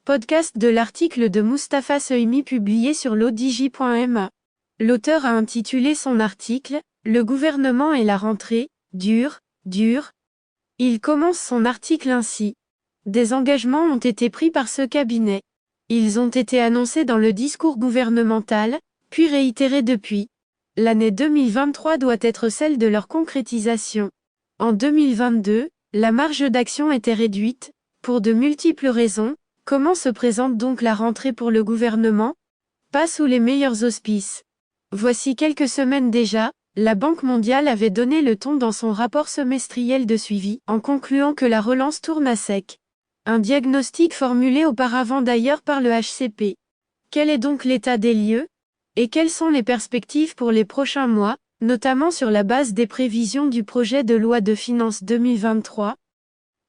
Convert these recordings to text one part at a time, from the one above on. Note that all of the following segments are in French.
Podcast de l'article de Mustapha Sohimi publié sur l'odj.ma. L'auteur a intitulé son article « Le gouvernement et la rentrée, dur. » Il commence son article ainsi. Des engagements ont été pris par ce cabinet. Ils ont été annoncés dans le discours gouvernemental, puis réitérés depuis. L'année 2023 doit être celle de leur concrétisation. En 2022, la marge d'action était réduite, pour de multiples raisons. Comment se présente donc la rentrée pour le gouvernement? Pas sous les meilleurs auspices. Voici quelques semaines déjà, la Banque mondiale avait donné le ton dans son rapport semestriel de suivi, en concluant que la relance tourne à sec. Un diagnostic formulé auparavant d'ailleurs par le HCP. Quel est donc l'état des lieux? Et quelles sont les perspectives pour les prochains mois, notamment sur la base des prévisions du projet de loi de finances 2023?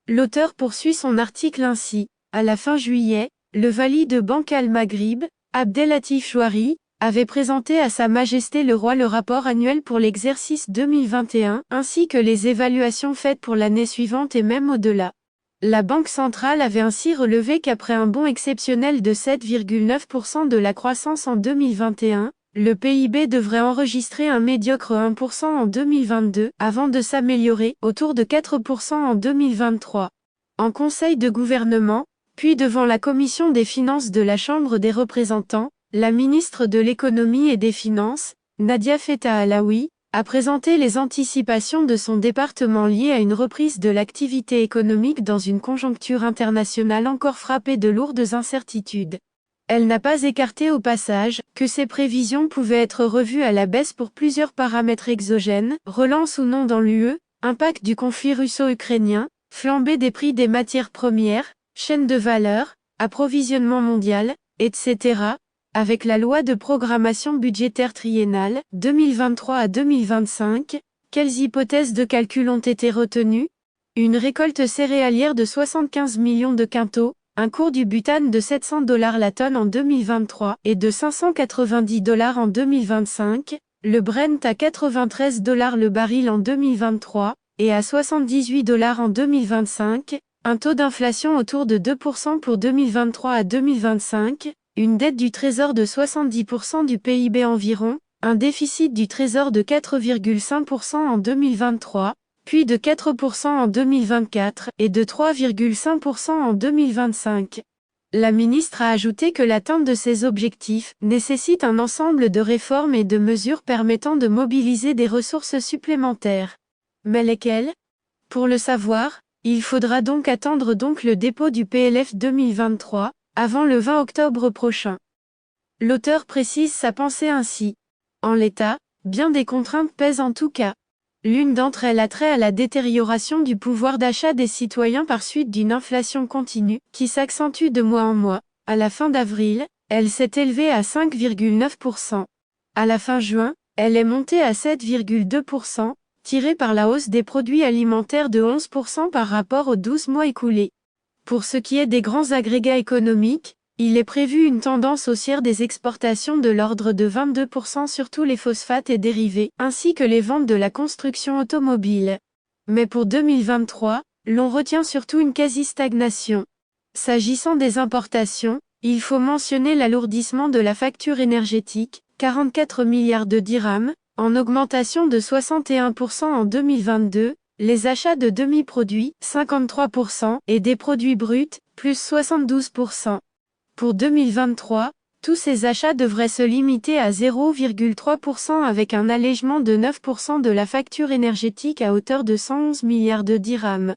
L'auteur poursuit son article ainsi. À la fin juillet, le wali de Banque Al-Maghrib, Abdellatif Chouari, avait présenté à Sa Majesté le Roi le rapport annuel pour l'exercice 2021, ainsi que les évaluations faites pour l'année suivante et même au-delà. La Banque centrale avait ainsi relevé qu'après un bond exceptionnel de 7,9% de la croissance en 2021, le PIB devrait enregistrer un médiocre 1% en 2022, avant de s'améliorer, autour de 4% en 2023. En Conseil de gouvernement, puis devant la Commission des finances de la Chambre des représentants, la ministre de l'économie et des finances, Nadia Fetta Alaoui, a présenté les anticipations de son département liées à une reprise de l'activité économique dans une conjoncture internationale encore frappée de lourdes incertitudes. Elle n'a pas écarté au passage que ces prévisions pouvaient être revues à la baisse pour plusieurs paramètres exogènes, relance ou non dans l'UE, impact du conflit russo-ukrainien, flambée des prix des matières premières, chaîne de valeur, approvisionnement mondial, etc. Avec la loi de programmation budgétaire triennale, 2023 à 2025, quelles hypothèses de calcul ont été retenues? Une récolte céréalière de 75 millions de quintaux, un cours du butane de $700 la tonne en 2023 et de $590 en 2025, le Brent à $93 le baril en 2023 et à $78 en 2025, un taux d'inflation autour de 2% pour 2023 à 2025, une dette du Trésor de 70% du PIB environ, un déficit du Trésor de 4,5% en 2023, puis de 4% en 2024 et de 3,5% en 2025. La ministre a ajouté que l'atteinte de ces objectifs nécessite un ensemble de réformes et de mesures permettant de mobiliser des ressources supplémentaires. Mais lesquelles? Pour le savoir, il faudra donc attendre le dépôt du PLF 2023, avant le 20 octobre prochain. L'auteur précise sa pensée ainsi. En l'état, bien des contraintes pèsent en tout cas. L'une d'entre elles a trait à la détérioration du pouvoir d'achat des citoyens par suite d'une inflation continue, qui s'accentue de mois en mois. À la fin d'avril, elle s'est élevée à 5,9%. À la fin juin, elle est montée à 7,2%, tirée par la hausse des produits alimentaires de 11% par rapport aux 12 mois écoulés. Pour ce qui est des grands agrégats économiques, il est prévu une tendance haussière des exportations de l'ordre de 22% sur tous les phosphates et dérivés, ainsi que les ventes de la construction automobile. Mais pour 2023, l'on retient surtout une quasi-stagnation. S'agissant des importations, il faut mentionner l'alourdissement de la facture énergétique, 44 milliards de dirhams, en augmentation de 61% en 2022, les achats de demi-produits, 53%, et des produits bruts, plus 72%. Pour 2023, tous ces achats devraient se limiter à 0,3% avec un allègement de 9% de la facture énergétique à hauteur de 111 milliards de dirhams.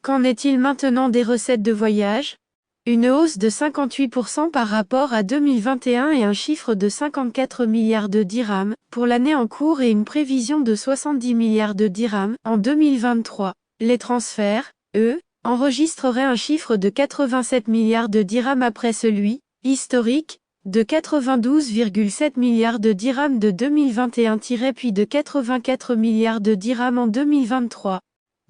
Qu'en est-il maintenant des recettes de voyage? Une hausse de 58% par rapport à 2021 et un chiffre de 54 milliards de dirhams pour l'année en cours et une prévision de 70 milliards de dirhams en 2023. Les transferts, eux, enregistreraient un chiffre de 87 milliards de dirhams après celui, historique, de 92,7 milliards de dirhams de 2021 puis de 84 milliards de dirhams en 2023.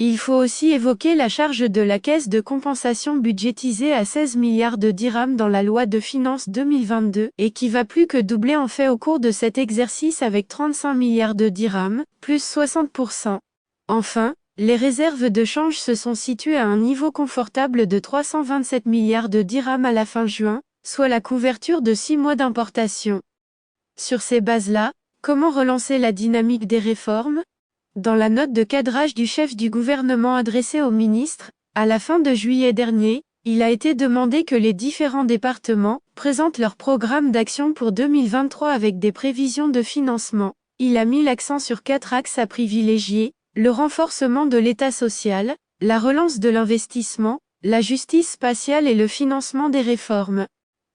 Il faut aussi évoquer la charge de la caisse de compensation budgétisée à 16 milliards de dirhams dans la loi de finances 2022 et qui va plus que doubler en fait au cours de cet exercice avec 35 milliards de dirhams, plus 60%. Enfin, Les réserves de change se sont situées à un niveau confortable de 327 milliards de dirhams à la fin juin, soit la couverture de 6 mois d'importation. Sur ces bases-là, comment relancer la dynamique des réformes ? Dans la note de cadrage du chef du gouvernement adressée au ministre, à la fin de juillet dernier, il a été demandé que les différents départements présentent leur programme d'action pour 2023 avec des prévisions de financement. Il a mis l'accent sur 4 axes à privilégier: le renforcement de l'État social, la relance de l'investissement, la justice spatiale et le financement des réformes.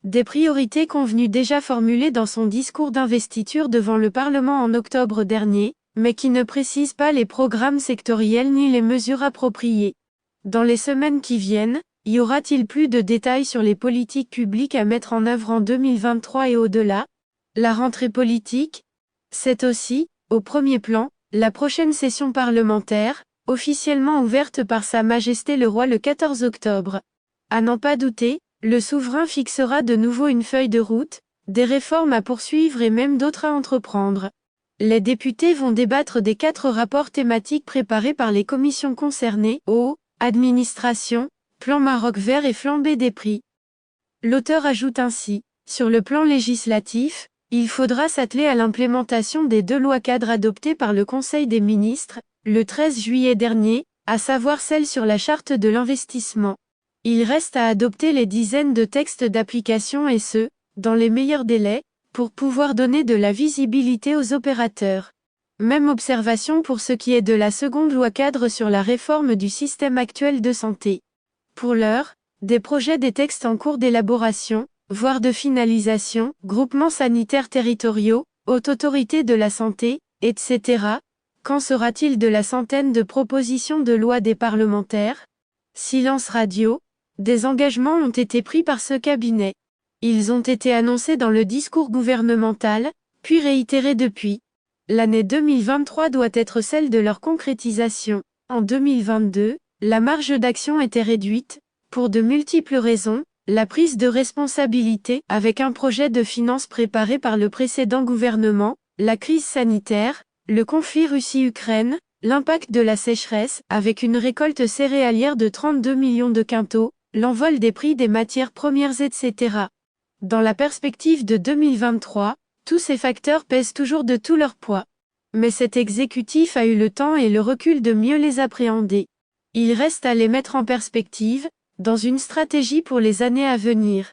Des priorités convenues déjà formulées dans son discours d'investiture devant le Parlement en octobre dernier, mais qui ne précisent pas les programmes sectoriels ni les mesures appropriées. Dans les semaines qui viennent, y aura-t-il plus de détails sur les politiques publiques à mettre en œuvre en 2023 et au-delà ? La rentrée politique ? C'est aussi, au premier plan, la prochaine session parlementaire, officiellement ouverte par Sa Majesté le Roi le 14 octobre. À n'en pas douter, le souverain fixera de nouveau une feuille de route, des réformes à poursuivre et même d'autres à entreprendre. Les députés vont débattre des 4 rapports thématiques préparés par les commissions concernées: eau, administration, plan Maroc vert et flambée des prix. L'auteur ajoute ainsi: sur le plan législatif, il faudra s'atteler à l'implémentation des 2 lois cadres adoptées par le Conseil des ministres, le 13 juillet dernier, à savoir celle sur la charte de l'investissement. Il reste à adopter les dizaines de textes d'application et ce, dans les meilleurs délais, pour pouvoir donner de la visibilité aux opérateurs. Même observation pour ce qui est de la seconde loi cadre sur la réforme du système actuel de santé. Pour l'heure, des projets des textes en cours d'élaboration, voire de finalisation, groupements sanitaires territoriaux, haute autorité de la santé, etc. Qu'en sera-t-il de la centaine de propositions de loi des parlementaires ? Silence radio. Des engagements ont été pris par ce cabinet. Ils ont été annoncés dans le discours gouvernemental, puis réitérés depuis. L'année 2023 doit être celle de leur concrétisation. En 2022, la marge d'action était réduite, pour de multiples raisons: la prise de responsabilité avec un projet de finances préparé par le précédent gouvernement, la crise sanitaire, le conflit Russie-Ukraine, l'impact de la sécheresse, avec une récolte céréalière de 32 millions de quintaux, l'envol des prix des matières premières etc. Dans la perspective de 2023, tous ces facteurs pèsent toujours de tout leur poids. Mais cet exécutif a eu le temps et le recul de mieux les appréhender. Il reste à les mettre en perspective, dans une stratégie pour les années à venir.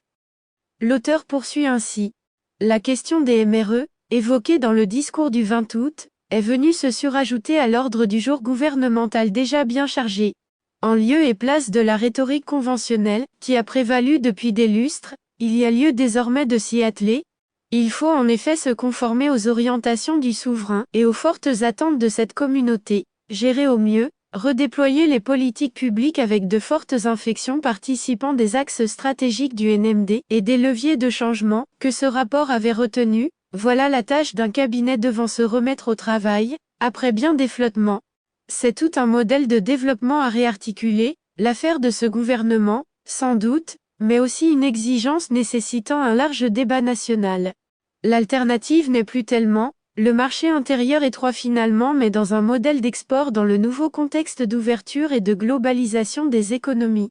L'auteur poursuit ainsi. La question des MRE, évoquée dans le discours du 20 août, est venue se surajouter à l'ordre du jour gouvernemental déjà bien chargé. En lieu et place de la rhétorique conventionnelle, qui a prévalu depuis des lustres, il y a lieu désormais de s'y atteler. Il faut en effet se conformer aux orientations du souverain et aux fortes attentes de cette communauté, gérer au mieux, redéployer les politiques publiques avec de fortes inflexions participant des axes stratégiques du NMD et des leviers de changement que ce rapport avait retenus. Voilà la tâche d'un cabinet devant se remettre au travail, après bien des flottements. C'est tout un modèle de développement à réarticuler, l'affaire de ce gouvernement, sans doute, mais aussi une exigence nécessitant un large débat national. L'alternative n'est plus tellement le marché intérieur étroit finalement, mais dans un modèle d'export dans le nouveau contexte d'ouverture et de globalisation des économies.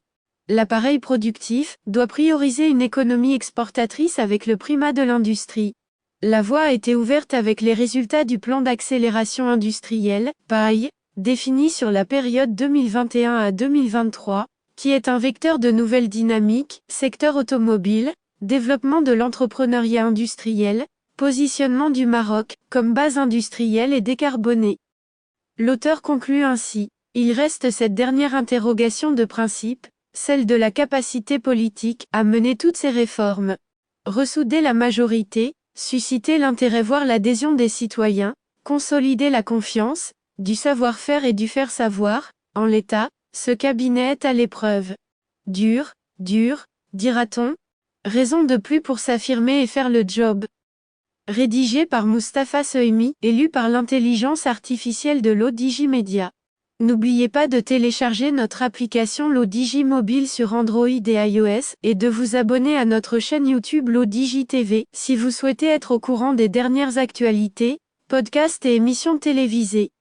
L'appareil productif doit prioriser une économie exportatrice avec le primat de l'industrie. La voie a été ouverte avec les résultats du plan d'accélération industrielle, PAI, défini sur la période 2021 à 2023, qui est un vecteur de nouvelles dynamiques, secteur automobile, développement de l'entrepreneuriat industriel, positionnement du Maroc comme base industrielle et décarbonée. L'auteur conclut ainsi: il reste cette dernière interrogation de principe, celle de la capacité politique à mener toutes ces réformes. Ressouder la majorité, susciter l'intérêt voire l'adhésion des citoyens, consolider la confiance, du savoir-faire et du faire savoir. En l'état, ce cabinet est à l'épreuve. Dur, dira-t-on. Raison de plus pour s'affirmer et faire le job. Rédigé par Mustapha Sohimi, élu par l'intelligence artificielle de l'ODJ Media. N'oubliez pas de télécharger notre application l'ODJ Mobile sur Android et iOS, et de vous abonner à notre chaîne YouTube l'ODJ TV, si vous souhaitez être au courant des dernières actualités, podcasts et émissions télévisées.